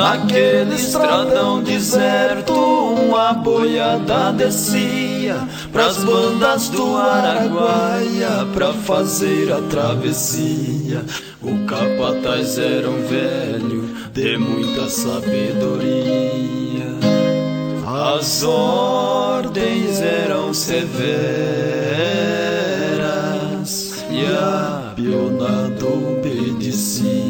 Naquele estradão deserto, uma boiada descia pras bandas do Araguaia pra fazer a travessia. O capataz era um velho de muita sabedoria. As ordens eram severas e a peonada obedecia.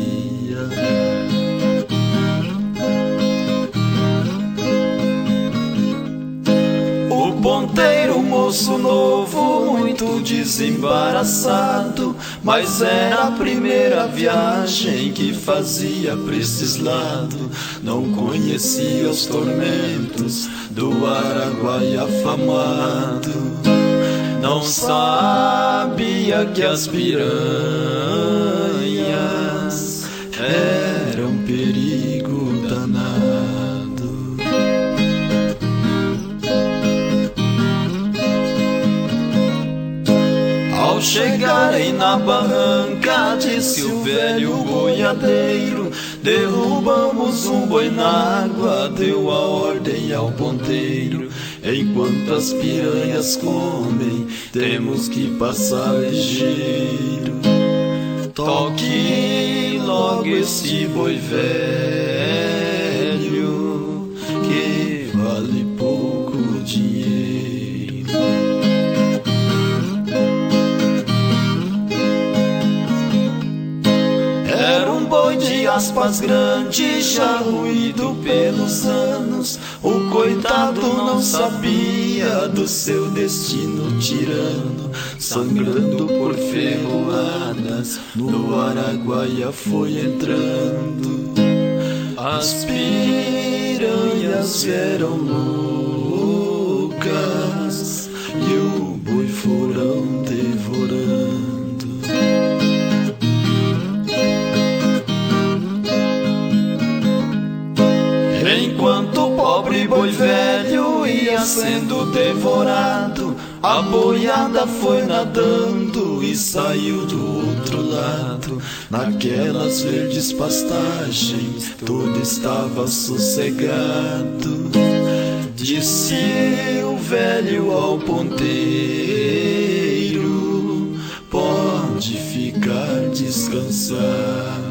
O ponteiro, moço novo, muito desembaraçado, mas era a primeira viagem que fazia pra esses lados. Não conhecia os tormentos do Araguaia afamado. Não sabia que as piranhas eram perigo danado. Ao chegarem na barranca, disse o velho boiadeiro: derrubamos um boi na água, deu a ordem ao ponteiro. Enquanto as piranhas comem, temos que passar ligeiro. Toque logo esse boi velho, que vale pouco dinheiro. Era um boi de aspas grandes, já ruído pelos anos. O coitado não sabia do seu destino tirano. Sangrando por ferroadas, no Araguaia foi entrando. As piranhas eram loucas e o boi foram devorando. Enquanto o pobre boi velho ia sendo devorado, a boiada foi nadando e saiu do outro lado. Naquelas verdes pastagens tudo estava sossegado. Disse o velho ao ponteiro: pode ficar descansado.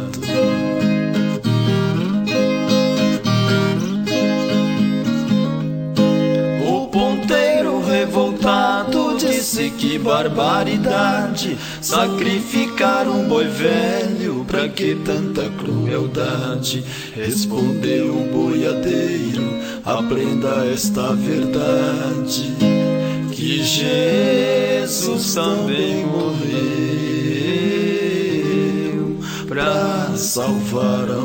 Revoltado disse: que barbaridade, sacrificar um boi velho, pra que tanta crueldade? Respondeu o boiadeiro: aprenda esta verdade, que Jesus também morreu pra salvar a